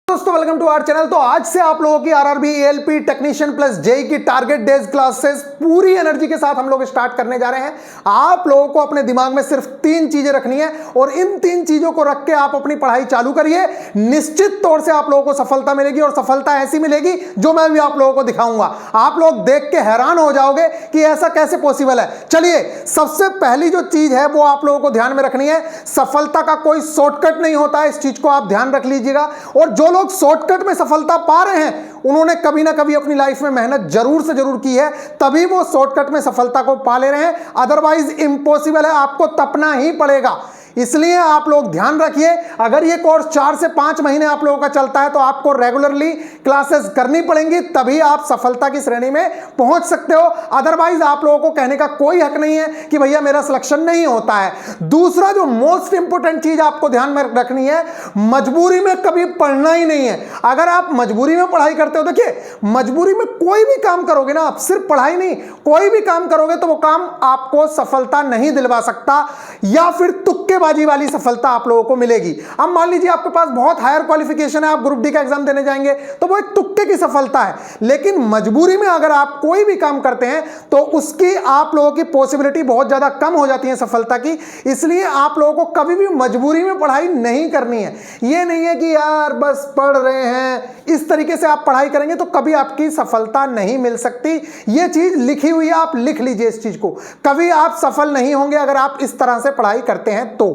दोस्तों welcome to our channel. तो आज से आप लोगों की RRB ALP technician plus JE की टारगेट डेज क्लासेस पूरी एनर्जी के साथ हम लोग स्टार्ट करने जा रहे हैं। आप लोगों को अपने दिमाग में सिर्फ 3 चीजें रखनी है और इन 3 चीजों को रख के आप अपनी पढ़ाई चालू करिए। निश्चित तौर से आप लोगों को सफलता मिलेगी और सफलता ऐसी मिलेगी जो मैं भी आप लोगों को दिखाऊंगा। आप लोग देख के हैरान हो जाओगे कि ऐसा कैसे पॉसिबल है। चलिए, सबसे पहली जो चीज है वो आप लोगों को ध्यान में रखनी है। सफलता का कोई शॉर्टकट नहीं होता है, इस चीज को आप ध्यान रख लीजिएगा। और जो लोग शॉर्टकट में सफलता पा रहे हैं उन्होंने कभी ना कभी अपनी लाइफ में मेहनत जरूर से जरूर की है, तभी वो शॉर्टकट में सफलता को पा ले रहे हैं। अदरवाइज इम्पॉसिबल है, आपको तपना ही पड़ेगा। इसलिए आप लोग ध्यान रखिए, अगर ये कोर्स 4 से 5 महीने आप लोगों का चलता है तो आपको रेगुलरली क्लासेस करनी पड़ेंगी, तभी आप सफलता की श्रेणी में पहुंच सकते हो। अदरवाइज आप लोगों को कहने का कोई हक नहीं है कि भैया मेरा सिलेक्शन नहीं होता है। दूसरा जो मोस्ट इंपोर्टेंट चीज आपको ध्यान में रखनी है, मजबूरी में कभी पढ़ना ही नहीं है। अगर आप मजबूरी में पढ़ाई करते हो, देखिए मजबूरी में कोई भी काम करोगे ना, आप सिर्फ पढ़ाई नहीं कोई भी काम करोगे तो वो काम आपको सफलता नहीं दिलवा सकता, या फिर तुक्के बाजी वाली सफलता आप लोगों को मिलेगी। अब मान लीजिए आपके पास बहुत हायर क्वालिफिकेशन है, आप ग्रुप डी का एग्जाम देने जाएंगे तो वो एक तुक्के की सफलता है। लेकिन मजबूरी में अगर आप कोई भी काम करते हैं तो उसकी आप लोगों की पॉसिबिलिटी बहुत ज्यादा कम हो जाती है सफलता की। इसलिए आप लोगों को कभी भी मजबूरी में पढ़ाई नहीं करनी है। ये नहीं है कि यार बस पढ़ रहे हैं, इस तरीके से आप पढ़ाई करेंगे तो कभी आपकी सफलता नहीं मिल सकती। ये चीज लिखी हुई है, आप लिख लीजिए इस चीज को। कभी आप सफल नहीं होंगे अगर आप इस तरह से पढ़ाई करते हैं तो।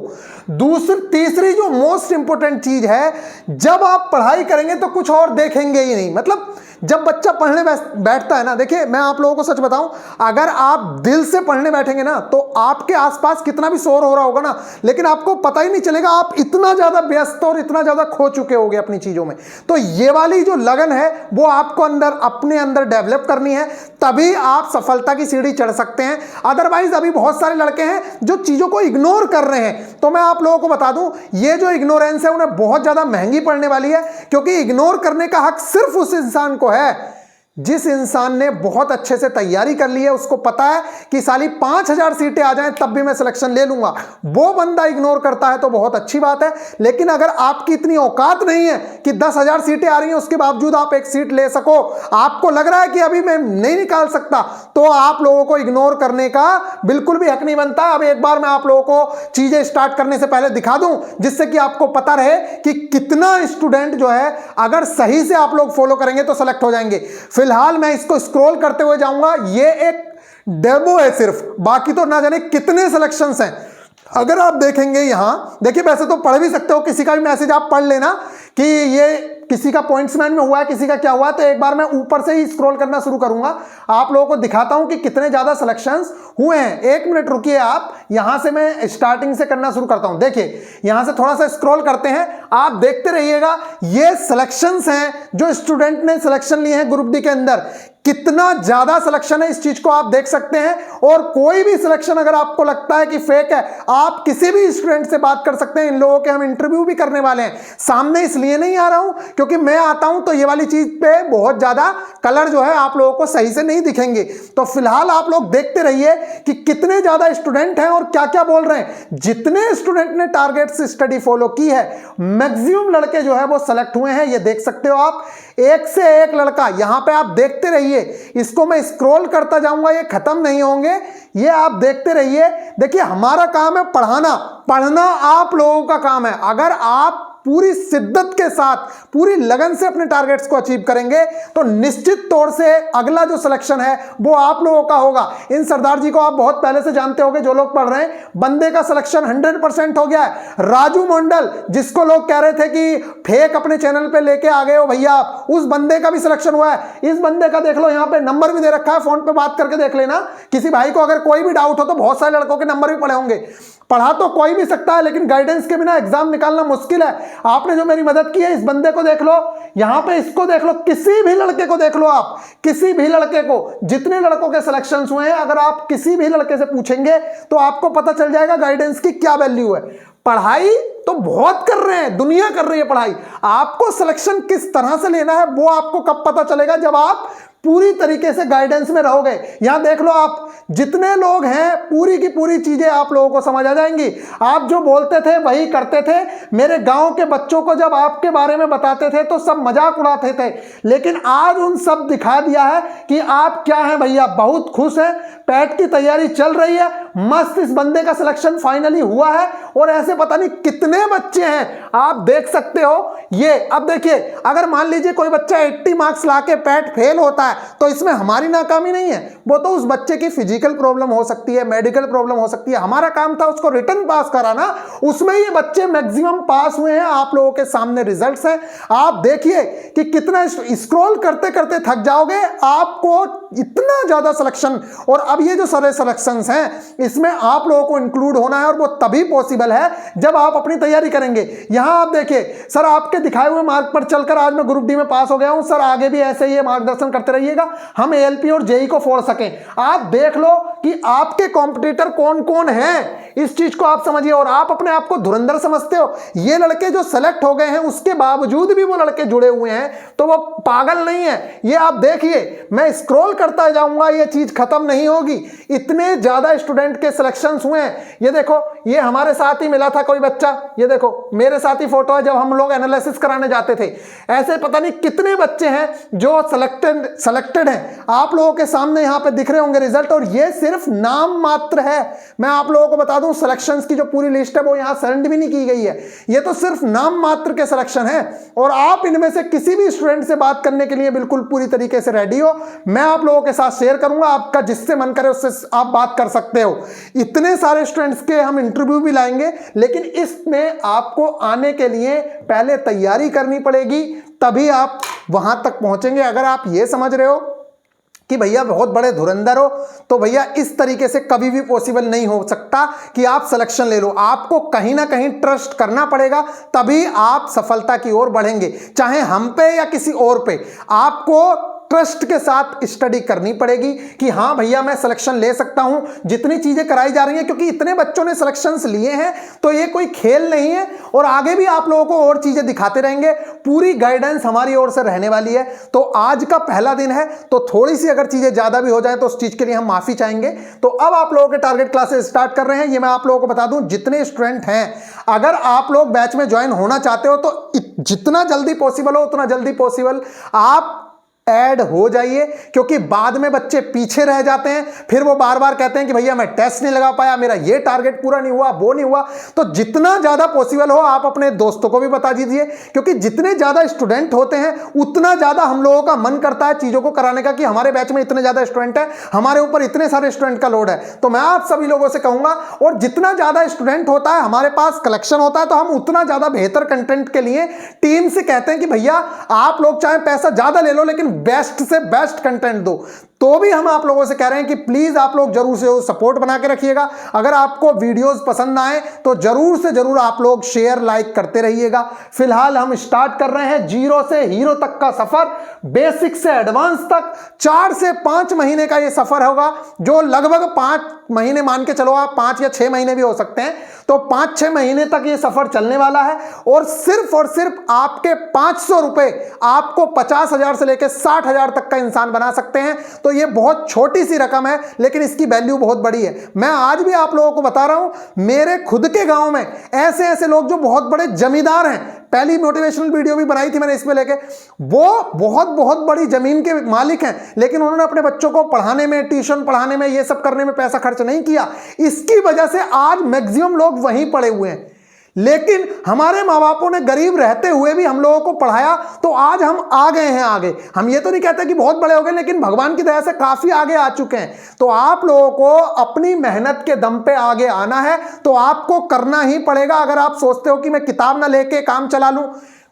तीसरी जो मोस्ट इंपोर्टेंट चीज है, जब आप पढ़ाई करेंगे तो कुछ और देखेंगे ही नहीं। मतलब जब बच्चा पढ़ने बैठता है ना, देखिए मैं आप लोगों को सच बताऊं, अगर आप दिल से पढ़ने बैठेंगे ना तो आपके आसपास कितना भी शोर हो रहा होगा ना, लेकिन आपको पता ही नहीं चलेगा। आप इतना ज्यादा व्यस्त और इतना ज्यादा खो चुके होगे अपनी चीजों में। तो ये वाली जो लगन है वो आपको अपने अंदर डेवलप करनी है, तभी आप सफलता की सीढ़ी चढ़ सकते हैं। अदरवाइज अभी बहुत सारे लड़के हैं जो चीजों को इग्नोर कर रहे हैं। तो मैं आप लोगों को बता दूं, ये जो इग्नोरेंस है उन्हें बहुत ज्यादा महंगी पड़ने वाली है, क्योंकि इग्नोर करने का हक सिर्फ उस इंसान को है जिस इंसान ने बहुत अच्छे से तैयारी कर ली है। उसको पता है कि साली 5000 सीटें आ जाएं तब भी मैं सिलेक्शन ले लूंगा। वो बंदा इग्नोर करता है तो बहुत अच्छी बात है। लेकिन अगर आपकी इतनी औकात नहीं है कि 10,000 सीटें आ रही हैं उसके बावजूद आप एक सीट ले सको, आपको लग रहा है कि अभी मैं नहीं निकाल सकता, तो आप लोगों को इग्नोर करने का बिल्कुल भी हक नहीं बनता। अब एक बार मैं आप लोगों को चीजें स्टार्ट करने से पहले दिखा दूं, जिससे कि आपको पता रहे कि कितना स्टूडेंट जो है अगर सही से आप लोग फॉलो करेंगे तो सेलेक्ट हो जाएंगे। फिलहाल मैं इसको स्क्रॉल करते हुए जाऊंगा, ये एक डेमो है सिर्फ, बाकी तो ना जाने कितने सिलेक्शंस हैं। अगर आप देखेंगे यहां, देखिए वैसे तो पढ़ भी सकते हो, किसी का भी मैसेज आप पढ़ लेना कि ये किसी का पॉइंट्समैन में हुआ है, किसी का क्या हुआ है। तो एक बार मैं ऊपर से ही स्क्रॉल करना शुरू करूंगा, आप लोगों को दिखाता हूं कि कितने ज्यादा सिलेक्शंस हुए हैं। 1 मिनट रुकिए आप, यहां से मैं स्टार्टिंग से करना शुरू करता हूं। देखिए यहां से थोड़ा सा स्क्रॉल करते हैं, आप देखते रहिएगा। ये सिलेक्शंस हैं जो स्टूडेंट ने सिलेक्शन लिए हैं ग्रुप डी के अंदर। कितना ज्यादा सिलेक्शन है इस चीज को आप देख सकते हैं। और कोई भी सिलेक्शन अगर आपको लगता है कि फेक है, आप किसी भी स्टूडेंट से बात कर सकते हैं। इन लोगों के हम इंटरव्यू भी करने वाले हैं। सामने इसलिए नहीं आ रहा हूं क्योंकि मैं आता हूं तो ये वाली चीज पे बहुत ज्यादा कलर जो है आप लोगों को सही से नहीं दिखेंगे। तो फिलहाल आप लोग देखते रहिए कि कितने ज्यादा स्टूडेंट हैं और क्या क्या बोल रहे हैं। जितने स्टूडेंट ने टारगेट से स्टडी फॉलो की है, मैक्सिमम लड़के जो है वो सेलेक्ट हुए हैं। ये देख सकते हो आप, एक से एक लड़का। यहां पे आप देखते रहिए, इसको मैं स्क्रॉल करता जाऊंगा, ये खत्म नहीं होंगे, ये आप देखते रहिए। देखिए हमारा काम है पढ़ाना, पढ़ना आप लोगों का काम है। अगर आप पूरी शिद्दत के साथ, पूरी लगन से अपने टारगेट्स को अचीव करेंगे तो निश्चित तौर से अगला जो सिलेक्शन है वो आप लोगों का होगा। इन सरदार जी को आप बहुत पहले से जानते होंगे, जो लोग पढ़ रहे हैं। बंदे का सिलेक्शन 100% हो गया है। राजू मंडल, जिसको लोग कह रहे थे कि फेक अपने चैनल पे लेके आ गए हो भैया, उस बंदे का भी सिलेक्शन हुआ है। इस बंदे का देख लो, यहाँ पे नंबर भी दे रखा है, फोन पे बात करके देख लेना। किसी भाई को अगर कोई भी डाउट हो तो बहुत सारे लड़कों के नंबर भी पड़े होंगे। पढ़ा तो कोई भी सकता है, लेकिन गाइडेंस के बिना एग्जाम निकालना मुश्किल है। आपने जो मेरी मदद की है, इस बंदे को देख लो, यहां पे इसको देख लो, किसी भी लड़के को देख लो, आप किसी भी लड़के को, जितने लड़कों के सिलेक्शंस हुए हैं, अगर आप किसी भी लड़के से पूछेंगे तो आपको पता चल जाएगा गाइडेंस की क्या वैल्यू है। पढ़ाई तो बहुत कर रहे हैं, दुनिया कर रही है पढ़ाई। आपको सिलेक्शन किस तरह से लेना है वो आपको कब पता चलेगा, जब आप पूरी तरीके से गाइडेंस में रहोगे। यहां देख लो, आप जितने लोग हैं पूरी की पूरी चीजें आप लोगों को समझ आ जाएंगी। आप जो बोलते थे वही करते थे। मेरे गांव के बच्चों को जब आपके बारे में बताते थे तो सब मजाक उड़ाते थे, लेकिन आज उन सब दिखा दिया है कि आप क्या हैं भैया, बहुत खुश हैं, पैट की तैयारी चल रही है, मस्त, इस बंदे का सिलेक्शन फाइनली हुआ है। और ऐसे पता नहीं कितने बच्चे हैं, आप देख सकते हो ये। अब देखिए, अगर मान लीजिए कोई बच्चा 80 मार्क्स लाके पैट फेल होता है तो इसमें हमारी नाकामी नहीं है, वो तो उस बच्चे की फिजिकल प्रॉब्लम हो सकती है, मेडिकल प्रॉब्लम हो सकती है। हमारा काम था उसको रिटर्न पास कराना, उसमें ये बच्चे मैक्सिमम पास हुए हैं। आप लोगों के सामने रिजल्ट्स हैं, आप देखिए कि कितना स्क्रॉल करते करते थक जाओगे। आपको इतना ज्यादा सिलेक्शन, और अब ये जो सारे सिलेक्शंस हैं इसमें आप लोगों को इंक्लूड होना है, और वो तभी पॉसिबल है जब आप अपनी तैयारी करेंगे। यहां आप देखिए, सर आपके दिखाए हुए मार्क पर चलकर आज मैं ग्रुप डी में पास हो गया हूं, सर आगे भी ऐसे ही मार्गदर्शन करते रहिएगा, हम एएलपी और जेई को फोड़ सकें। आप देख लो कि आपके कॉम्पिटिटर कौन कौन हैं, इस चीज को आप समझिए। और आप अपने आप को धुरंधर समझते हो, ये लड़के जो सेलेक्ट हो गए हैं उसके बावजूद भी वो लड़के जुड़े हुए हैं, तो वो पागल नहीं है। ये आप देखिए, मैं स्क्रॉल करता जाऊंगा, ये चीज खत्म नहीं होगी। इतने ज्यादा स्टूडेंट के सिलेक्शंस हुए हैं। ये देखो, ये हमारे साथ ही मिला था कोई बच्चा, ये देखो मेरे साथ ही फोटो है जब हम लोग एनालिसिस कराने जाते थे। ऐसे पता नहीं कितने बच्चे हैं जो सिलेक्टेड हैं, आप लोगों के सामने यहां पे दिख रहे होंगे रिजल्ट। और ये सिर्फ नाम मात्र है। मैं आप लोगों को बता दूं, सिलेक्शंस की जो पूरी लिस्ट है वो यहां सेंड भी नहीं की गई है, ये तो सिर्फ नाम मात्र के सिलेक्शन है। और आप इनमें से किसी भी स्टूडेंट से बात करने के लिए बिल्कुल पूरी तरीके से रेडी हो, मैं आप लोगों के साथ शेयर करूंगा, आपका जिससे मन करे उससे आप बात कर सकते हो। इतने सारे स्टूडेंट्स के हम इंटरव्यू भी लाएंगे, लेकिन इसमें आपको आने के लिए पहले तैयारी करनी पड़ेगी, तभी आप वहां तक पहुंचेंगे। अगर आप ये समझ रहे हो कि भैया बहुत बड़े धुरंधर हो, तो भैया इस तरीके से कभी भी पॉसिबल नहीं हो सकता कि आप सिलेक्शन ले लो। आपको कहीं ना कहीं ट्रस्ट करना पड़ेगा, तभी आप सफलता की ओर बढ़ेंगे। चाहे हम पे या किसी और पे, आपको ट्रस्ट के साथ स्टडी करनी पड़ेगी कि हाँ भैया मैं सिलेक्शन ले सकता हूं। जितनी चीजें कराई जा रही हैं, क्योंकि इतने बच्चों ने सिलेक्शंस लिए हैं, तो ये कोई खेल नहीं है। और आगे भी आप लोगों को और चीजें दिखाते रहेंगे, पूरी गाइडेंस हमारी ओर से रहने वाली है। तो आज का पहला दिन है, तो थोड़ी सी अगर चीजें ज्यादा भी हो जाए तो उस चीज के लिए हम माफी चाहेंगे। तो अब आप लोगों के टारगेट क्लासेस स्टार्ट कर रहे हैं। ये मैं आप लोगों को बता दूं, जितने स्टूडेंट हैं, अगर आप लोग बैच में ज्वाइन होना चाहते हो तो जितना जल्दी पॉसिबल हो उतना जल्दी पॉसिबल आप ऐड हो जाइए, क्योंकि बाद में बच्चे पीछे रह जाते हैं। फिर वो बार बार कहते हैं कि भैया मैं टेस्ट नहीं लगा पाया, मेरा ये टारगेट पूरा नहीं हुआ, वो नहीं हुआ। तो जितना ज्यादा पॉसिबल हो आप अपने दोस्तों को भी बता दीजिए, क्योंकि जितने ज्यादा स्टूडेंट होते हैं उतना ज्यादा हम लोगों का मन करता है चीजों को कराने का, कि हमारे बैच में इतने ज्यादा स्टूडेंट है, हमारे ऊपर इतने सारे स्टूडेंट का लोड है। तो मैं आप सभी लोगों से कहूंगा, और जितना ज्यादा स्टूडेंट होता है, हमारे पास कलेक्शन होता है, तो हम उतना ज्यादा बेहतर कंटेंट के लिए टीम से कहते हैं कि भैया आप लोग चाहे पैसा ज्यादा ले लो, लेकिन बेस्ट से बेस्ट कंटेंट दो। तो भी हम आप लोगों से कह रहे हैं कि प्लीज आप लोग जरूर से सपोर्ट बना के रखिएगा। अगर आपको वीडियोस पसंद आए तो जरूर से जरूर आप लोग शेयर लाइक करते रहिएगा। फिलहाल हम स्टार्ट कर रहे हैं जीरो से हीरो तक का सफर, बेसिक से एडवांस तक। 4 से 5 महीने का ये सफर होगा, जो लगभग 5 महीने मान के चलो आप, 5 या 6 महीने भी हो सकते हैं। तो 5-6 महीने तक ये सफर चलने वाला है, और सिर्फ आपके 500 रुपए आपको 50,000 से लेकर 60,000 तक का इंसान बना सकते हैं। तो ये बहुत छोटी सी रकम है, लेकिन इसकी वैल्यू बहुत बड़ी है। मैं आज भी आप लोगों को बता रहा हूं, मेरे खुद के गांव में ऐसे ऐसे लोग जो बहुत बड़े जमींदार हैं, पहली मोटिवेशनल वीडियो भी बनाई थी मैंने इसमें लेके, वो बहुत बड़ी जमीन के मालिक हैं, लेकिन उन्होंने अपने बच्चों को पढ़ाने में, ट्यूशन पढ़ाने में, ये सब करने में पैसा खर्च नहीं किया। इसकी वजह से आज मैक्सिमम लोग वहीं पड़े हुए हैं। लेकिन हमारे माँ बापों ने गरीब रहते हुए भी हम लोगों को पढ़ाया, तो आज हम आ गए हैं आगे। हम ये तो नहीं कहते कि बहुत बड़े हो गए, लेकिन भगवान की दया से काफी आगे आ चुके हैं। तो आप लोगों को अपनी मेहनत के दम पे आगे आना है, तो आपको करना ही पड़ेगा। अगर आप सोचते हो कि मैं किताब ना लेके काम चला लूं,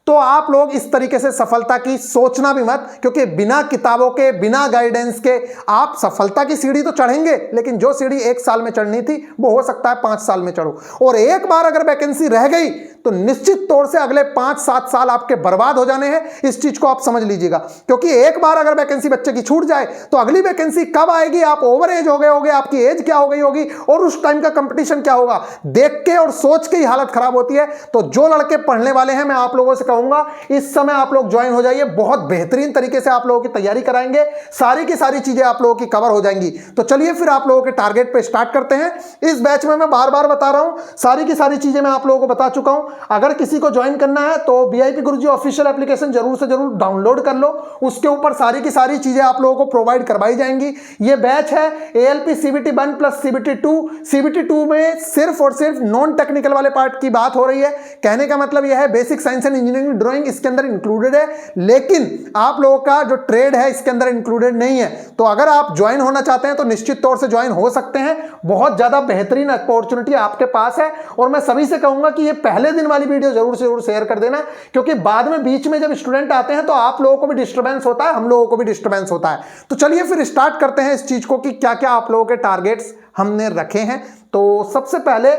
तो आप लोग इस तरीके से सफलता की सोचना भी मत, क्योंकि बिना किताबों के, बिना गाइडेंस के आप सफलता की सीढ़ी तो चढ़ेंगे, लेकिन जो सीढ़ी 1 साल में चढ़नी थी वो हो सकता है 5 साल में चढ़ो। और एक बार अगर वैकेंसी रह गई तो निश्चित तौर से अगले 5-7 साल आपके बर्बाद हो जाने हैं। इस चीज को आप समझ लीजिएगा, क्योंकि एक बार अगर वैकेंसी बच्चे की छूट जाए तो अगली वैकेंसी कब आएगी, आप ओवर एज हो गए होगे, आपकी एज क्या हो गई होगी, और उस टाइम का कंपटीशन क्या होगा, देख के और सोच के ही हालत खराब होती है। तो जो लड़के पढ़ने वाले हैं, मैं आप लोगों से कहूंगा इस समय आप लोग ज्वाइन हो जाइए, बहुत बेहतरीन तरीके से आप लोगों की तैयारी कराएंगे, सारी की सारी चीजें आप लोगों की कवर हो जाएंगी। तो चलिए फिर आप लोगों के टारगेट पे स्टार्ट करते हैं। इस बैच में मैं बार बार बता रहा हूं, सारी की सारी चीजें मैं आप लोगों को बता चुका हूं। अगर किसी को ज्वाइन करना है तो VIP गुरुजी ऑफिशियल एप्लीकेशन जरूर से जरूर डाउनलोड कर लो, उसके ऊपर सारी की सारी चीजें आप लोगों को प्रोवाइड करवाई जाएंगी। ये बैच है ALP CBT 1 plus CBT 2। CBT 2 में सिर्फ और सिर्फ नॉन टेक्निकल वाले पार्ट की बात हो रही है। कहने का मतलब यह है basic science and engineering drawing इसके अंदर इंक्लूडेड है, लेकिन आप लोगों का जो ट्रेड है इसके अंदर इंक्लूडेड नहीं है। तो अगर आप ज्वाइन होना चाहते हैं तो निश्चित तौर से ज्वाइन हो सकते हैं, बहुत ज्यादा बेहतरीन अपॉर्चुनिटी आपके पास है। और मैं सभी से कहूंगा कि ये पहले दिन वाली वीडियो जरूर से जरूर शेयर कर देना, क्योंकि बाद में बीच में जब स्टूडेंट आते हैं तो आप लोगों को भी डिस्टर्बेंस होता है, हम लोगों को भी डिस्टर्बेंस होता है। तो चलिए फिर स्टार्ट करते हैं इस चीज को कि क्या क्या आप लोगों के टारगेट्स हमने रखे हैं। तो सबसे पहले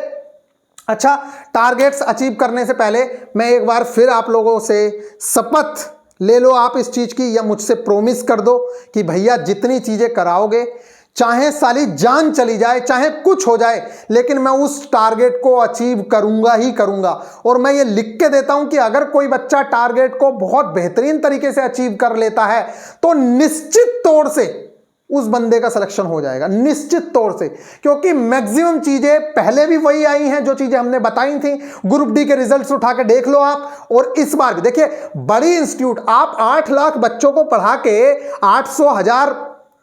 अच्छा, टारगेट्स अचीव करने से पहले मैं एक बार फिर आप लोगों से शपथ ले लो आप इस चीज की, या मुझसे प्रॉमिस कर दो कि भैया जितनी चीजें कराओगे, चाहे साली जान चली जाए, चाहे कुछ हो जाए, लेकिन मैं उस टारगेट को अचीव करूंगा ही करूंगा। और मैं ये लिख के देता हूं कि अगर कोई बच्चा टारगेट को बहुत बेहतरीन तरीके से अचीव कर लेता है तो निश्चित तौर से उस बंदे का सिलेक्शन हो जाएगा, निश्चित तौर से, क्योंकि मैक्सिमम चीजें पहले भी वही आई हैं जो चीजें हमने बताई थी। ग्रुप डी के रिजल्ट्स उठा के देख लो आप, और इस बार भी देखिए, बड़ी इंस्टीट्यूट, आप 8 लाख बच्चों को पढ़ा के 800,000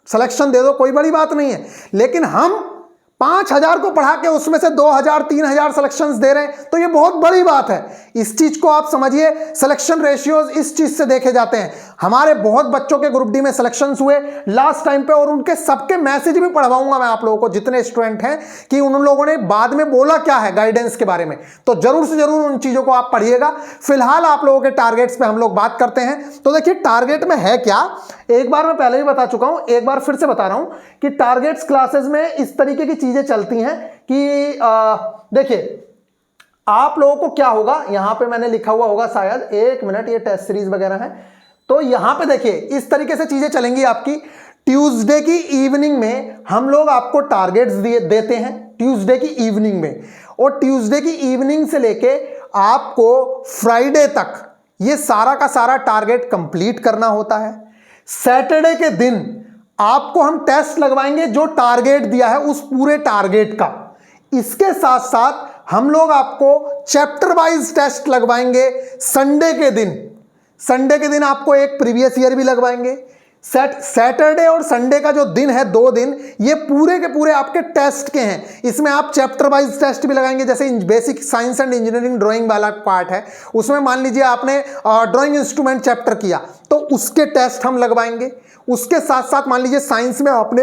सिलेक्शन दे दो, कोई बड़ी बात नहीं है, लेकिन हम 5,000 को पढ़ा के उसमें से 2,000 3,000 सिलेक्शंस दे रहे हैं, तो ये बहुत बड़ी बात है। इस चीज को आप समझिए, सिलेक्शन रेशियोज इस चीज से देखे जाते हैं। हमारे बहुत बच्चों के ग्रुप डी में सिलेक्शंस हुए लास्ट टाइम पे, और उनके सबके मैसेज भी पढ़वाऊंगा मैं आप लोगों को, जितने स्टूडेंट हैं, कि उन लोगों ने बाद में बोला क्या है गाइडेंस के बारे में। तो जरूर से जरूर उन चीजों को आप पढ़िएगा। फिलहाल आप लोगों के टारगेट्स पे हम लोग बात करते हैं। तो देखिए, टारगेट में है क्या, एक बार मैं पहले भी बता चुका हूं, एक बार फिर से बता रहा हूं कि टारगेट्स क्लासेस में इस तरीके की चीजें चलती हैं कि देखिए, आप लोगों को क्या होगा, यहां पे मैंने लिखा हुआ होगा शायद, एक मिनट, ये टेस्ट सीरीज वगैरह है, तो यहां पे देखिए इस तरीके से चीजें चलेंगी आपकी। ट्यूसडे की इवनिंग में हम लोग आपको टारगेट्स देते हैं, ट्यूसडे की इवनिंग में, और ट्यूसडे की इवनिंग से लेके आपको फ्राइडे तक ये सारा का सारा टारगेट कंप्लीट करना होता है। सैटरडे के दिन आपको हम टेस्ट लगवाएंगे जो टारगेट दिया है उस पूरे टारगेट का। इसके साथ साथ हम लोग आपको चैप्टर वाइज टेस्ट लगवाएंगे संडे के दिन। संडे के दिन आपको एक प्रीवियस ईयर भी लगवाएंगे। सैटरडे और संडे का जो दिन है, 2 दिन, ये पूरे के पूरे आपके टेस्ट के हैं। इसमें आप चैप्टर वाइज टेस्ट भी लगाएंगे, जैसे basic science and engineering drawing वाला पार्ट है, उसमें मान लीजिए आपने ड्राइंग इंस्ट्रूमेंट चैप्टर किया तो उसके टेस्ट हम लगवाएंगे। उसके साथ साथ मान लीजिए साइंस में आपने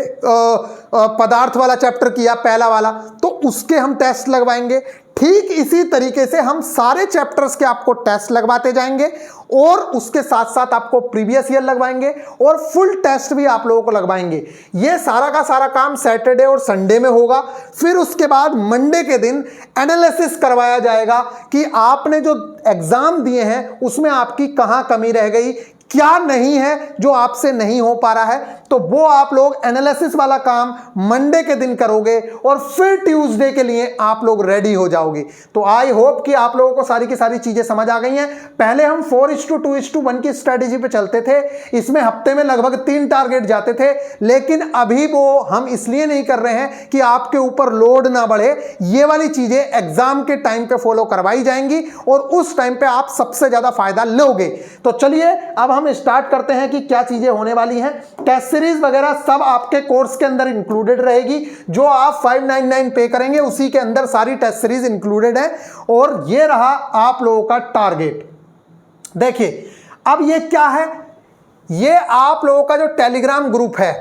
पदार्थ वाला चैप्टर किया, पहला वाला, तो उसके हम टेस्ट लगवाएंगे। ठीक इसी तरीके से हम सारे चैप्टर्स के आपको टेस्ट लगवाते जाएंगे, और उसके साथ साथ आपको प्रीवियस ईयर लगवाएंगे, और फुल टेस्ट भी आप लोगों को लगवाएंगे। ये सारा का सारा काम सैटरडे और संडे में होगा। फिर उसके बाद मंडे के दिन एनालिसिस करवाया जाएगा कि आपने जो एग्जाम दिए हैं उसमें आपकी कहां कमी रह गई, क्या नहीं है जो आपसे नहीं हो पा रहा है, तो वो आप लोग एनालिसिस वाला काम मंडे के दिन करोगे, और फिर ट्यूसडे के लिए आप लोग रेडी हो जाओगे। तो आई होप कि आप लोगों को सारी की सारी चीजें समझ आ गई हैं। पहले हम 4:2:1 की स्ट्रेटेजी पे चलते थे, इसमें हफ्ते में लगभग 3 टारगेट जाते थे, लेकिन अभी वो हम इसलिए नहीं कर रहे हैं कि आपके ऊपर लोड ना बढ़े। ये वाली चीजें एग्जाम के टाइम पे फॉलो करवाई जाएंगी, और उस टाइम पे आप सबसे ज्यादा फायदा लोगे। तो चलिए अब हम स्टार्ट करते हैं कि क्या चीजें होने वाली हैं। टेस्ट सीरीज वगैरह सब आपके कोर्स के अंदर इंक्लूडेड रहेगी, जो आप 599 पे करेंगे उसी के अंदर सारी टेस्ट सीरीज इंक्लूडेड है। और ये रहा आप लोगों का टारगेट। देखिए अब ये क्या है, ये आप लोगों का जो टेलीग्राम ग्रुप है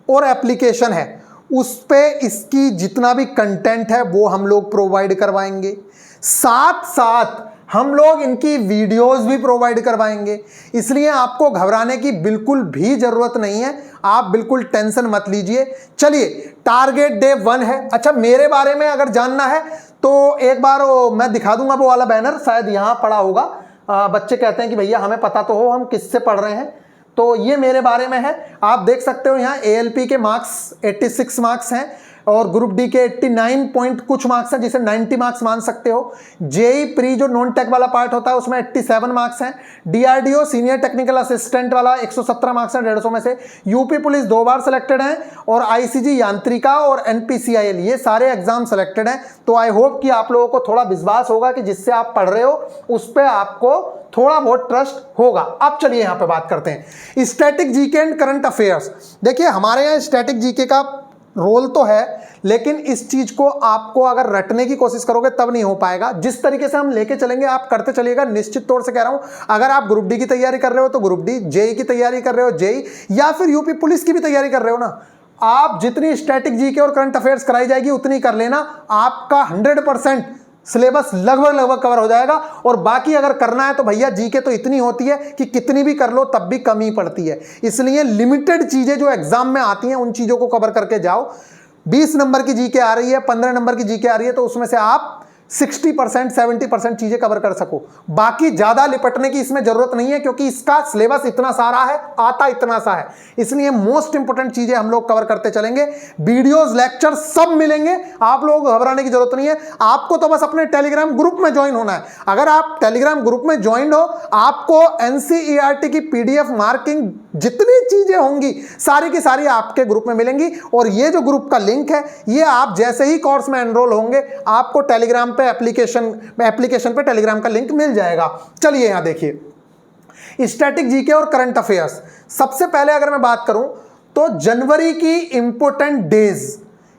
और एप्लीकेशन है, उस पे इसकी जितना भी कंटेंट है वो हम लोग प्रोवाइड करवाएंगे। साथ साथ हम लोग इनकी वीडियोस भी प्रोवाइड करवाएंगे, इसलिए आपको घबराने की बिल्कुल भी जरूरत नहीं है, आप बिल्कुल टेंशन मत लीजिए। चलिए, टारगेट डे 1 है। अच्छा, मेरे बारे में अगर जानना है तो एक बार मैं दिखा दूंगा, वो वाला बैनर शायद यहाँ पड़ा होगा। बच्चे कहते हैं कि भैया हमें पता तो हो हम किससे पढ़ रहे हैं, तो ये मेरे बारे में है। आप देख सकते हो यहाँ ALP के मार्क्स 86 मार्क्स हैं, और ग्रुप डी के 89 पॉइंट कुछ मार्क्स हैं, जिसे 90 मार्क्स मान सकते हो। जेई प्री जो नॉन टेक वाला पार्ट होता है उसमें 87 मार्क्स हैं। डीआरडीओ सीनियर टेक्निकल असिस्टेंट वाला 117 मार्क्स हैं 150 में से। यूपी पुलिस 2 बार सेलेक्टेड है, और आईसीजी यांत्रिका और एनपीसीआईएल ये सारे एग्जाम सेलेक्टेड हैं। तो आई होप कि आप लोगों को थोड़ा विश्वास होगा कि जिससे आप पढ़ रहे हो उस पर आपको थोड़ा बहुत ट्रस्ट होगा। अब चलिए यहां पे बात करते हैं static GK and current affairs. देखिए हमारे यहाँ स्टैटिक जीके का रोल तो है, लेकिन इस चीज को आपको अगर रटने की कोशिश करोगे तब नहीं हो पाएगा। जिस तरीके से हम लेके चलेंगे आप करते चलिएगा। निश्चित तौर से कह रहा हूं, अगर आप ग्रुप डी की तैयारी कर रहे हो तो ग्रुप डी, जेई की तैयारी कर रहे हो जेई, या फिर यूपी पुलिस की भी तैयारी कर रहे हो ना, आप जितनी स्टैटिक जीके और करंट अफेयर्स कराई जाएगी उतनी कर लेना। आपका 100% सिलेबस लगभग कवर हो जाएगा। और बाकी अगर करना है तो भैया जीके तो इतनी होती है कि कितनी भी कर लो तब भी कम ही पड़ती है। इसलिए लिमिटेड चीजें जो एग्जाम में आती हैं उन चीजों को कवर करके जाओ। 20 नंबर की जीके आ रही है, 15 नंबर की जीके आ रही है, तो उसमें से आप 60% 70% चीजें कवर कर सको। बाकी ज्यादा लिपटने की इसमें जरूरत नहीं है, क्योंकि इसका सिलेबस इतना सारा है, आता इतना सा है। इसलिए मोस्ट इंपोर्टेंट चीजें हम लोग कवर करते चलेंगे। वीडियोस, लेक्चर सब मिलेंगे, आप लोगों को घबराने की जरूरत नहीं है। आपको तो बस अपने टेलीग्राम ग्रुप में ज्वाइन होना है। अगर आप टेलीग्राम ग्रुप में ज्वाइन हो, आपको एनसीईआरटी की पीडीएफ मार्किंग जितनी चीजें होंगी सारी की सारी आपके ग्रुप में मिलेंगी। और ये जो ग्रुप का लिंक है, ये आप जैसे ही कोर्स में एनरोल होंगे आपको टेलीग्राम पे एप्लीकेशन पे टेलीग्राम का लिंक मिल जाएगा। चलिए यहां देखिए स्टैटिक जीके और करंट अफेयर्स। सबसे पहले अगर मैं बात करूं तो जनवरी की इंपोर्टेंट डेज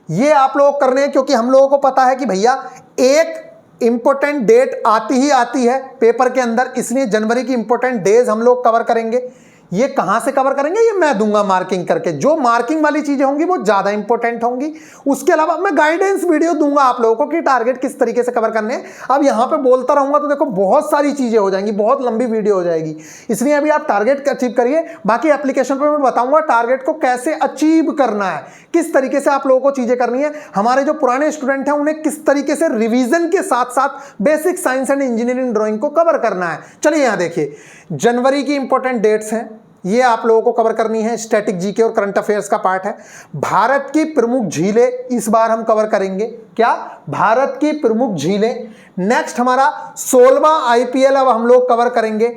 ये आप लोग करने हैं, क्योंकि हम लोगों को पता है कि भैया एक इंपोर्टेंट डेट आती ही आती है पेपर के अंदर, इसलिए जनवरी की इंपोर्टेंट डेज हम लोग कवर करेंगे। ये कहां से कवर करेंगे, ये मैं दूंगा मार्किंग करके। जो मार्किंग वाली चीजें होंगी वो ज्यादा इंपॉर्टेंट होंगी। उसके अलावा मैं गाइडेंस वीडियो दूंगा आप लोगों को कि टारगेट किस तरीके से कवर करने हैं। अब यहां पे बोलता रहूंगा तो देखो बहुत सारी चीजें हो जाएंगी, बहुत लंबी वीडियो हो जाएगी। इसलिए अभी आप टारगेट अचीव करिए, बाकी एप्लीकेशन पर मैं बताऊंगा टारगेट को कैसे अचीव करना है, किस तरीके से आप लोगों को चीजें करनी है। हमारे जो पुराने स्टूडेंट हैं उन्हें किस तरीके से रिवीजन के साथ साथ basic science and engineering drawing को कवर करना है। चलिए यहां देखिए जनवरी की इंपॉर्टेंट डेट्स हैं, ये आप लोगों को कवर करनी है। स्टैटिक जीके और करंट अफेयर्स का पार्ट है। भारत की प्रमुख झीलें इस बार हम कवर करेंगे। क्या? भारत की प्रमुख झीलें। नेक्स्ट हमारा 16वां आईपीएल अब हम लोग कवर करेंगे।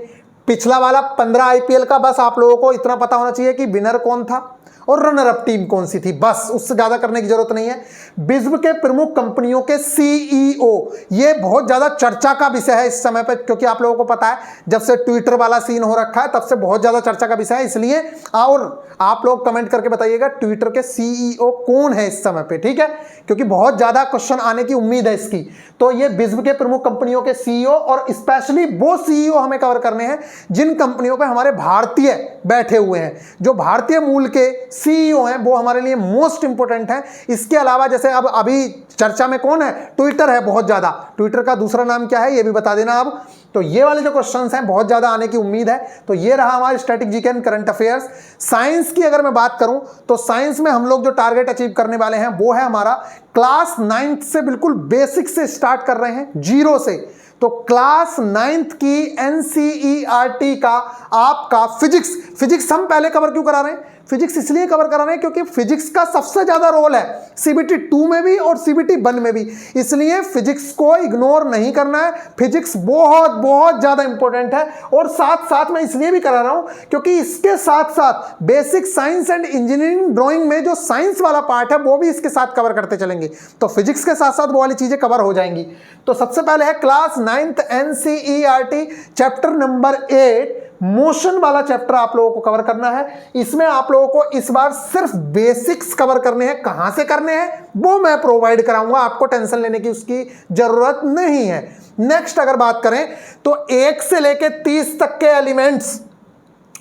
पिछला वाला 15 आईपीएल का बस आप लोगों को इतना पता होना चाहिए कि विनर कौन था और रनर अप टीम कौन सी थी, बस उससे ज्यादा करने की जरूरत नहीं है। विश्व के प्रमुख कंपनियों के सीईओ, ये बहुत ज्यादा चर्चा का विषय है इस समय पे, क्योंकि आप लोगों को पता है जब से ट्विटर वाला सीन हो रखा है तब से बहुत ज्यादा चर्चा का विषय है। इसलिए और आप लोग कमेंट करके बताइएगा ट्विटर के सीईओ कौन है इस समय पे, ठीक है, क्योंकि बहुत ज्यादा क्वेश्चन आने की उम्मीद है इसकी। तो ये विश्व के प्रमुख कंपनियों के सीईओ, और स्पेशली वो सीईओ हमें कवर करने हैं जिन कंपनियों पे हमारे भारतीय बैठे हुए हैं, जो भारतीय मूल के सीईओ हैं, वो हमारे लिए मोस्ट इंपोर्टेंट है। इसके अलावा जैसे अब अभी चर्चा में कौन है, ट्विटर है बहुत ज्यादा। ट्विटर का दूसरा नाम क्या है ये भी बता देना अब। तो ये वाले जो क्वेश्चंस हैं बहुत ज्यादा आने की उम्मीद है। तो ये रहा हमारी static GK and current affairs. Science की अगर मैं बात करूं तो साइंस में हम लोग जो टारगेट अचीव करने वाले हैं वो है हमारा क्लास 9th से बिल्कुल बेसिक से स्टार्ट कर रहे हैं, जीरो से। तो क्लास 9th की एनसीईआरटी का आपका फिजिक्स हम पहले कवर क्यों करा रहे हैं? फिजिक्स इसलिए कवर करा रहे हैं क्योंकि फिजिक्स का सबसे ज्यादा रोल है सीबीटी 2 में भी और सीबीटी 1 में भी, इसलिए फिजिक्स को इग्नोर नहीं करना है। फिजिक्स बहुत बहुत ज्यादा इंपॉर्टेंट है। और साथ साथ मैं इसलिए भी करा रहा हूं क्योंकि इसके साथ साथ basic science and engineering drawing में जो साइंस वाला पार्ट है वो भी इसके साथ कवर करते चलेंगे। तो फिजिक्स के साथ साथ वो वाली चीजें कवर हो जाएंगी। तो सबसे पहले है class 9th NCERT chapter number 8, motion वाला चैप्टर आप लोगों को कवर करना है। इसमें आप लोगों को इस बार सिर्फ बेसिक्स कवर करने हैं। कहां से करने हैं वो मैं प्रोवाइड कराऊंगा, आपको टेंशन लेने की उसकी जरूरत नहीं है। नेक्स्ट अगर बात करें तो 1 से लेके 30 तक के एलिमेंट्स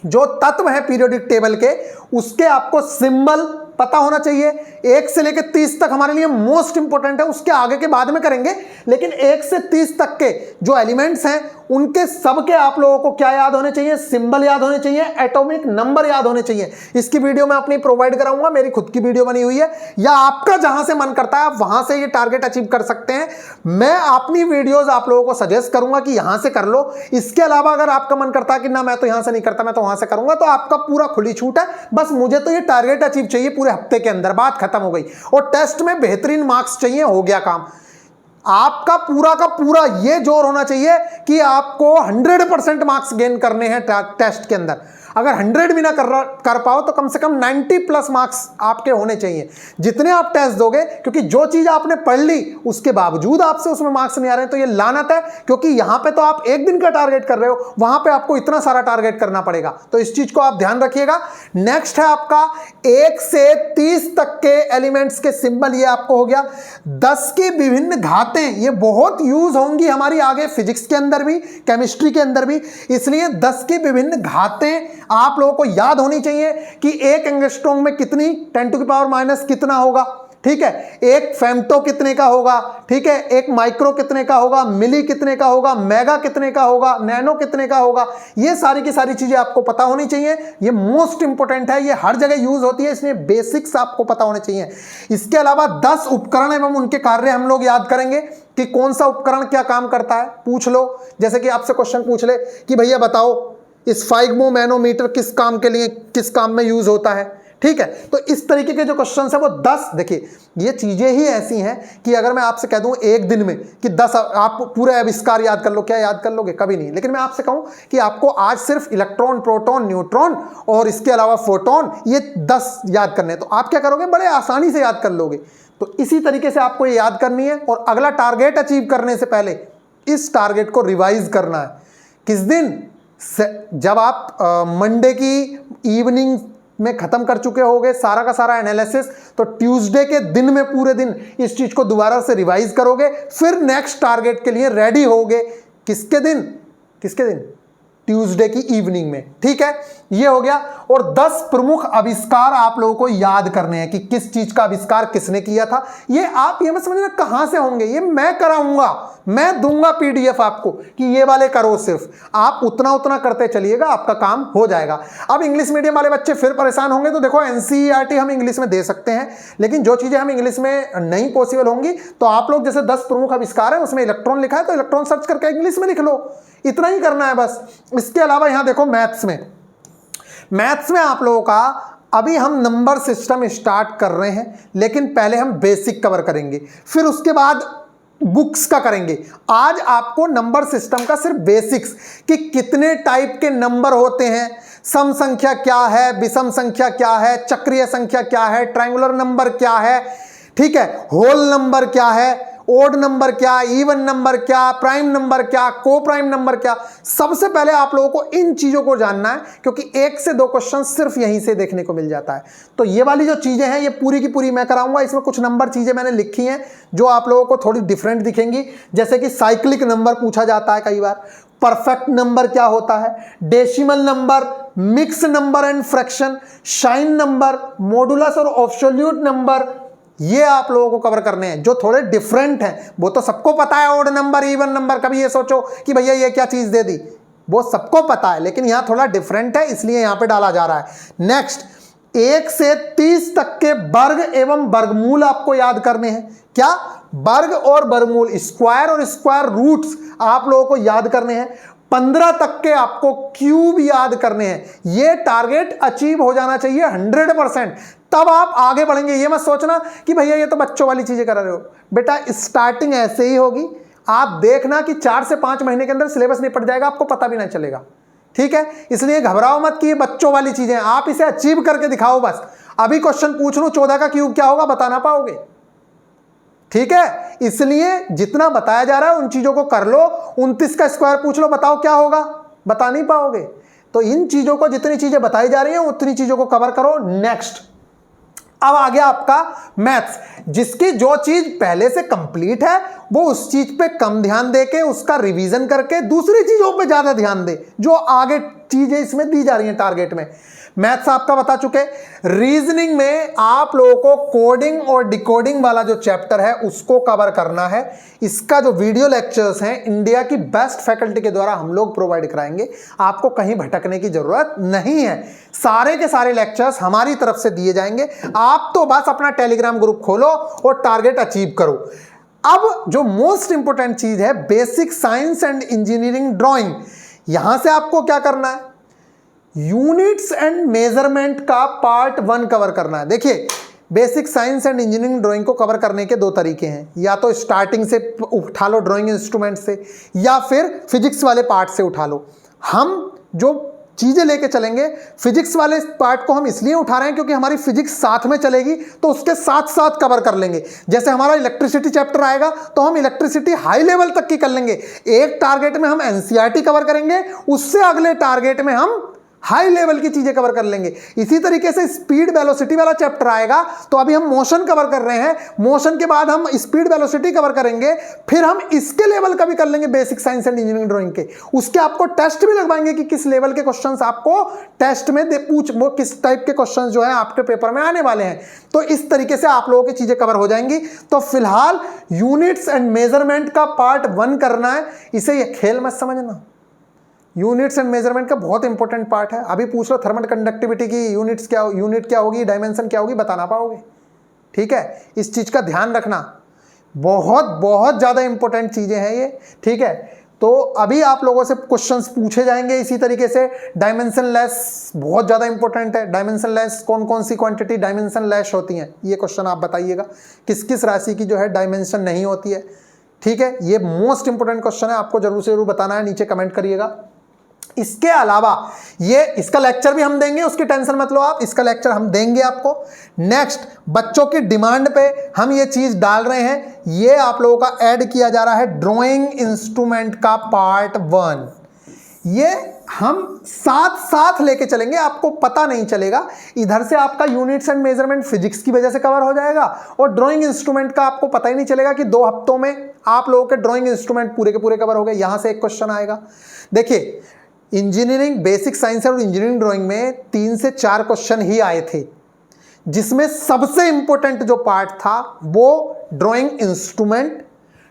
जो तत्व हैं पीरियोडिक टेबल के, उसके आपको सिंबल पता होना चाहिए। 1 से लेकर 30 तक हमारे लिए मोस्ट इंपोर्टेंट है, उसके आगे के बाद में करेंगे। लेकिन 1 से 30 तक के जो एलिमेंट्स हैं उनके सबके आप लोगों को क्या याद होने चाहिए? सिंबल याद होने चाहिए, एटॉमिक नंबर याद होने चाहिए। इसकी वीडियो मैं अपनी प्रोवाइड कराऊंगा, मेरी खुद की वीडियो बनी हुई है, या आपका जहां से मन करता है आप वहां से ये टारगेट अचीव कर सकते हैं। मैं अपनी वीडियोस आप लोगों को सजेस्ट करूंगा कि यहां से कर लो। इसके अलावा अगर आपका मन करता है कि ना मैं तो यहां से नहीं करता, मैं तो वहां से करूंगा, तो आपका पूरा खुली छूट है। बस मुझे तो ये टारगेट अचीव चाहिए पूरे 5वें हफ्ते के अंदर, बात खत्म हो गई। और टेस्ट में बेहतरीन मार्क्स चाहिए, हो गया काम। आपका पूरा का पूरा ये जोर होना चाहिए कि आपको 100% मार्क्स गेन करने हैं टेस्ट के अंदर। अगर 100 भी ना कर पाओ तो कम से कम 90+ मार्क्स आपके होने चाहिए जितने आप टेस्ट दोगे, क्योंकि जो चीज आपने पढ़ ली उसके बावजूद आपसे उसमें मार्क्स नहीं आ रहे हैं तो ये लानत है। क्योंकि यहां पे तो आप एक दिन का टारगेट कर रहे हो, वहां पे आपको इतना सारा टारगेट करना पड़ेगा, तो इस चीज को आप ध्यान रखिएगा। नेक्स्ट है आपका 1 से 30 तक के एलिमेंट्स के सिंबल, ये आपको हो गया। 10 की विभिन्न घातें, ये बहुत यूज होंगी हमारी आगे फिजिक्स के अंदर भी, केमिस्ट्री के अंदर भी, इसलिए 10 की विभिन्न घातें आप लोगों को याद होनी चाहिए कि एक एंगस्ट्रॉम में कितनी 10⁻⁻ कितना होगा, ठीक है, एक फेम्टो कितने का होगा, ठीक है, एक माइक्रो कितने का होगा, मिली कितने का होगा, मेगा कितने का होगा, नैनो कितने का होगा। ये सारी की सारी चीजें आपको पता होनी चाहिए, ये मोस्ट इंपोर्टेंट है, ये हर जगह यूज होती है, इसलिए बेसिक्स आपको पता होने चाहिए। इसके अलावा 10 उपकरण एवं उनके कार्य हम लोग याद करेंगे कि कौन सा उपकरण क्या काम करता है। पूछ लो, जैसे कि आपसे क्वेश्चन पूछ ले कि भैया बताओ इस फाइग्मो मैनोमीटर किस काम के लिए, किस काम में यूज होता है, ठीक है। तो इस तरीके के जो क्वेश्चन है वो 10, देखिए ये चीजें ही ऐसी हैं कि अगर मैं आपसे कह दूं एक दिन में कि 10 आप पूरे आविष्कार याद कर लो, क्या याद कर लोगे? कभी नहीं। लेकिन मैं आपसे कहूं कि आपको आज सिर्फ इलेक्ट्रॉन, प्रोटॉन, न्यूट्रॉन और इसके अलावा फोटोन, ये 10 याद करने, तो आप क्या करोगे? बड़े आसानी से याद कर लोगे। तो इसी तरीके से आपको ये याद करनी है और अगला टारगेट अचीव करने से पहले इस टारगेट को रिवाइज करना है। किस दिन? जब आप मंडे की इवनिंग में खत्म कर चुके होगे सारा का सारा एनालिसिस, तो ट्यूसडे के दिन में पूरे दिन इस चीज को दोबारा से रिवाइज करोगे, फिर नेक्स्ट टारगेट के लिए रेडी होगे। किसके दिन? किसके दिन? ट्यूसडे की इवनिंग में, ठीक है। ये हो गया। और 10 प्रमुख आविष्कार आप लोगों को याद करने हैं कि किस चीज का आविष्कार किसने किया था। ये आप ये मत समझना कहां से होंगे, ये मैं कराऊंगा, मैं दूंगा PDF आपको कि ये वाले करो, सिर्फ आप उतना उतना करते चलिएगा, आपका काम हो जाएगा। अब इंग्लिश मीडियम वाले बच्चे फिर परेशान होंगे, तो देखो NCERT हम इंग्लिश में दे सकते हैं, लेकिन जो चीजें हम इंग्लिश में नहीं पॉसिबल होंगी तो आप लोग जैसे 10 प्रमुख आविष्कार है उसमें इलेक्ट्रॉन लिखा है तो इलेक्ट्रॉन सर्च करके इंग्लिश में लिख लो, इतना ही करना है बस। इसके अलावा यहां देखो मैथ्स में आप लोगों का अभी हम नंबर सिस्टम स्टार्ट कर रहे हैं, लेकिन पहले हम बेसिक कवर करेंगे, फिर उसके बाद बुक्स का करेंगे। आज आपको नंबर सिस्टम का सिर्फ बेसिक्स कि कितने टाइप के नंबर होते हैं, सम संख्या क्या है, विषम संख्या क्या है, चक्रीय संख्या क्या है, ट्रायंगुलर नंबर क्या है, ठीक है, होल नंबर क्या है, ओड नंबर क्या, इवन नंबर क्या, प्राइम नंबर क्या, को प्राइम नंबर क्या। सबसे पहले आप लोगों को इन चीजों को जानना है, क्योंकि 1 से 2 क्वेश्चन सिर्फ यहीं से देखने को मिल जाता है। तो ये वाली जो चीजें हैं ये पूरी की पूरी मैं कराऊंगा। इसमें कुछ नंबर चीजें मैंने लिखी हैं जो आप लोगों को थोड़ी डिफरेंट दिखेंगी, जैसे कि साइक्लिक नंबर पूछा जाता है कई बार, परफेक्ट नंबर क्या होता है, decimal number, mix number and fraction, sign number, modulus और एब्सोल्यूट नंबर, ये आप लोगों को कवर करने हैं जो थोड़े डिफरेंट हैं। वो तो सबको पता है ओड नंबर, इवन नंबर, कभी ये सोचो कि भैया ये क्या चीज दे दी, वो सबको पता है, लेकिन यहां थोड़ा डिफरेंट है इसलिए यहां पे डाला जा रहा है। नेक्स्ट 1 से 30 तक के वर्ग एवं वर्गमूल आपको याद करने हैं। क्या? वर्ग और वर्गमूल, स्क्वायर और स्क्वायर रूट्स आप लोगों को याद करने हैं। 15 तक के आपको क्यूब याद करने हैं। ये टारगेट अचीव हो जाना चाहिए 100%, तब आप आगे बढ़ेंगे। ये मत सोचना कि भैया ये तो बच्चों वाली चीजें कर रहे हो। बेटा स्टार्टिंग ऐसे ही होगी, आप देखना कि 4 से 5 महीने के अंदर सिलेबस निपट जाएगा, आपको पता भी नहीं चलेगा, ठीक है। इसलिए घबराओ मत कि ये बच्चों वाली चीजें, आप इसे अचीव करके दिखाओ बस। अभी क्वेश्चन पूछ लूं 14 का क्यूब क्या होगा, बता ना पाओगे, ठीक है। इसलिए जितना बताया जा रहा है उन चीजों को कर लो। 29 का स्क्वायर पूछ लो, बताओ क्या होगा, बता नहीं पाओगे। तो इन चीजों को, जितनी चीजें बताई जा रही हैं उतनी चीजों को कवर करो। नेक्स्ट अब आ गया आपका मैथ्स, जिसकी जो चीज पहले से कंप्लीट है वो उस चीज पे कम ध्यान देके उसका रिवीजन करके दूसरी चीजों पे ज्यादा ध्यान दे, जो आगे चीजें इसमें दी जा रही हैं टारगेट में। मैथ्स आपका बता चुके। रीजनिंग में आप लोगों को कोडिंग और डिकोडिंग वाला जो चैप्टर है उसको कवर करना है। इसका जो वीडियो लेक्चर्स हैं इंडिया की बेस्ट फैकल्टी के द्वारा हम लोग प्रोवाइड कराएंगे, आपको कहीं भटकने की जरूरत नहीं है। सारे के सारे लेक्चर्स हमारी तरफ से दिए जाएंगे, आप तो बस अपना टेलीग्राम ग्रुप खोलो और टारगेट अचीव करो। अब जो मोस्ट इंपोर्टेंट चीज है basic science and engineering drawing, यहां से आपको क्या करना है, यूनिट्स एंड मेजरमेंट का पार्ट 1 कवर करना है। देखिए, basic science and engineering drawing को कवर करने के 2 तरीके हैं, या तो स्टार्टिंग से उठा लो ड्राइंग इंस्ट्रूमेंट से, या फिर फिजिक्स वाले पार्ट से उठा लो। हम जो चीजें लेके चलेंगे, फिजिक्स वाले पार्ट को हम इसलिए उठा रहे हैं क्योंकि हमारी फिजिक्स साथ में चलेगी, तो उसके साथ साथ कवर कर लेंगे। जैसे हमारा इलेक्ट्रिसिटी चैप्टर आएगा तो हम इलेक्ट्रिसिटी हाई लेवल तक की कर लेंगे। एक टारगेट में हम एनसीईआरटी कवर करेंगे, उससे अगले टारगेट में हम हाई लेवल की चीजें कवर कर लेंगे। इसी तरीके से स्पीड वेलोसिटी वाला चैप्टर आएगा तो अभी हम मोशन कवर कर रहे हैं, मोशन के बाद हम स्पीड वेलोसिटी कवर करेंगे, फिर हम इसके लेवल का भी कर लेंगे basic science and engineering drawing के। उसके आपको टेस्ट भी लगवाएंगे कि किस लेवल के क्वेश्चंस आपको टेस्ट में वो किस टाइप के क्वेश्चंस जो है आपके पेपर में आने वाले हैं। तो इस तरीके से आप लोगों की चीजें कवर हो जाएंगी। तो फिलहाल यूनिट्स एंड मेजरमेंट का पार्ट 1 करना है, इसे ये खेल मत समझना। यूनिट्स एंड मेजरमेंट का बहुत इंपॉर्टेंट पार्ट है। अभी पूछ लो थर्मल कंडक्टिविटी की यूनिट क्या होगी, डायमेंशन क्या होगी, बता ना पाओगे। ठीक है, इस चीज का ध्यान रखना, बहुत बहुत ज्यादा इंपॉर्टेंट चीजें हैं ये। ठीक है, तो अभी आप लोगों से क्वेश्चंस पूछे जाएंगे इसी तरीके से। डायमेंशन लेस बहुत ज्यादा इंपॉर्टेंट है। डायमेंशन लेस कौन कौन सी क्वांटिटी डायमेंशन लेस होती हैं, ये क्वेश्चन आप बताइएगा। किस किस राशि की जो है डायमेंशन नहीं होती है। ठीक है, ये मोस्ट इंपॉर्टेंट क्वेश्चन है, आपको जरूर से जरूर बताना है, नीचे कमेंट करिएगा। इसके अलावा ये इसका लेक्चर भी हम देंगे, उसकी टेंशन मत लो आप, इसका लेक्चर हम देंगे आपको। नेक्स्ट, बच्चों की डिमांड पे हम ये चीज डाल रहे हैं, ये आप लोगों का ऐड किया जा रहा है ड्राइंग इंस्ट्रूमेंट का पार्ट 1। ये हम साथ साथ लेके चलेंगे, आपको पता नहीं चलेगा। इधर से आपका यूनिट्स एंड मेजरमेंट फिजिक्स की वजह से कवर हो जाएगा, और ड्राइंग इंस्ट्रूमेंट का आपको पता ही नहीं चलेगा कि 2 हफ्तों में आप लोगों के ड्राइंग इंस्ट्रूमेंट पूरे के पूरे कवर हो गए। यहां से एक क्वेश्चन आएगा। देखिए, इंजीनियरिंग बेसिक साइंस और इंजीनियरिंग ड्राइंग में 3 से 4 क्वेश्चन ही आए थे, जिसमें सबसे इंपॉर्टेंट जो पार्ट था वो ड्राइंग इंस्ट्रूमेंट,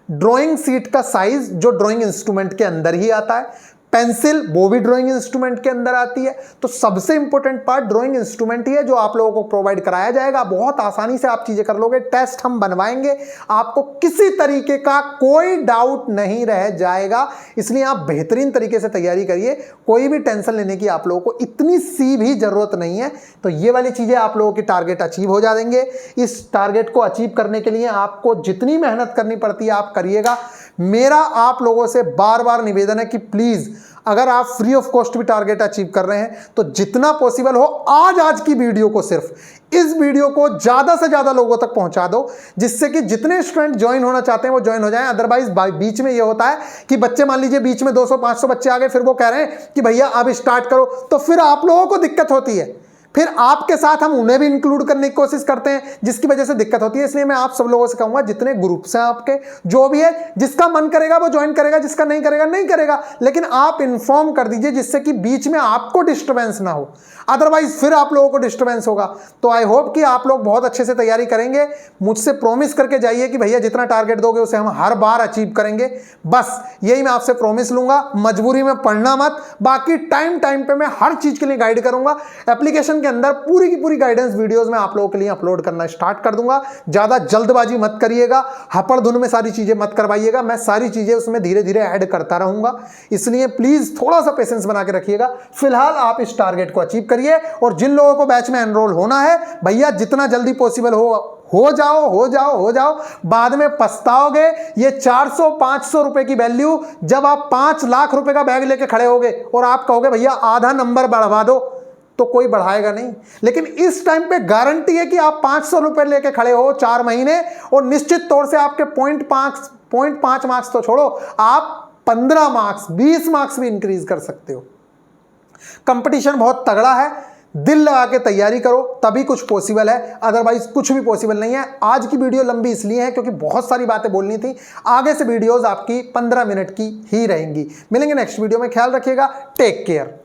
ड्राइंग शीट का साइज जो ड्राइंग इंस्ट्रूमेंट के अंदर ही आता है, पेंसिल वो भी ड्राइंग इंस्ट्रूमेंट के अंदर आती है। तो सबसे इंपॉर्टेंट पार्ट ड्राइंग इंस्ट्रूमेंट ही है, जो आप लोगों को प्रोवाइड कराया जाएगा। बहुत आसानी से आप चीजें कर लोगे, टेस्ट हम बनवाएंगे, आपको किसी तरीके का कोई डाउट नहीं रह जाएगा। इसलिए आप बेहतरीन तरीके से तैयारी करिए, कोई भी टेंशन लेने की आप लोगों को इतनी सी भी जरूरत नहीं है। तो ये वाली चीजें आप लोगों की टारगेट अचीव हो जाएंगे। इस टारगेट को अचीव करने के लिए आपको जितनी मेहनत करनी पड़ती है आप करिएगा। मेरा आप लोगों से बार बार निवेदन है कि प्लीज, अगर आप फ्री ऑफ कॉस्ट भी टारगेट अचीव कर रहे हैं तो जितना पॉसिबल हो आज की वीडियो को, सिर्फ इस वीडियो को ज्यादा से ज्यादा लोगों तक पहुंचा दो, जिससे कि जितने स्टूडेंट ज्वाइन होना चाहते हैं वो ज्वाइन हो जाएं। अदरवाइज बीच में ये होता है कि बच्चे, मान लीजिए बीच में 200-500 बच्चे आ गए, फिर वो कह रहे हैं कि भैया अब स्टार्ट करो, तो फिर आप लोगों को दिक्कत होती है। फिर आपके साथ हम उन्हें भी इंक्लूड करने की कोशिश करते हैं, जिसकी वजह से दिक्कत होती है। इसलिए मैं आप सब लोगों से कहूंगा, जितने ग्रुप्स हैं आपके, जो भी है, जिसका मन करेगा वो ज्वाइन करेगा, जिसका नहीं करेगा नहीं करेगा, लेकिन आप इन्फॉर्म कर दीजिए, जिससे कि बीच में आपको डिस्टर्बेंस ना हो। अदरवाइज फिर आप लोगों को डिस्टर्बेंस होगा। तो आई होप कि आप लोग बहुत अच्छे से तैयारी करेंगे। मुझसे प्रॉमिस करके जाइए कि भैया जितना टारगेट दोगे उसे हम हर बार अचीव करेंगे। बस यही मैं आपसे प्रॉमिस लूंगा। मजबूरी में पढ़ना मत, बाकी टाइम पे मैं हर चीज के लिए गाइड करूंगा। एप्लीकेशन के अंदर पूरी की पूरी गाइडेंस वीडियोस में आप लोगों के लिए अपलोड करना स्टार्ट कर दूंगा। ज्यादा जल्दबाजी मत करिएगा, हपड़ धुन में सारी चीजें मत करवाइएगा। मैं सारी चीजें उसमें धीरे धीरे ऐड करता रहूंगा, इसलिए प्लीज थोड़ा सा पेशेंस बना के रखिएगा। फिलहाल आप इस टारगेट को अचीव करिए, और जिन लोगों को बैच में एनरोल होना है, भैया जितना जल्दी पॉसिबल हो जाओ। बाद में पछताओगे। ये 400-500 रुपए की वैल्यू, जब आप 5 लाख रुपए का बैग लेके खड़े होगे और आप कहोगे भैया आधा नंबर बढ़वा दो, तो कोई बढ़ाएगा नहीं। लेकिन इस टाइम पे गारंटी है कि आप 500 रुपए लेके खड़े हो 4 महीने, और निश्चित तौर से आपके 0.5 मार्क्स तो छोड़ो, आप 15 मार्क्स 20 मार्क्स भी इंक्रीज कर सकते हो। कंपटीशन बहुत तगड़ा है, दिल लगा के तैयारी करो, तभी कुछ पॉसिबल है, अदरवाइज कुछ भी पॉसिबल नहीं है। आज की वीडियो लंबी इसलिए है क्योंकि बहुत सारी बातें बोलनी थी। आगे से वीडियोस आपकी 15 मिनट की ही रहेंगी। मिलेंगे नेक्स्ट वीडियो में, ख्याल रखिएगा, टेक केयर।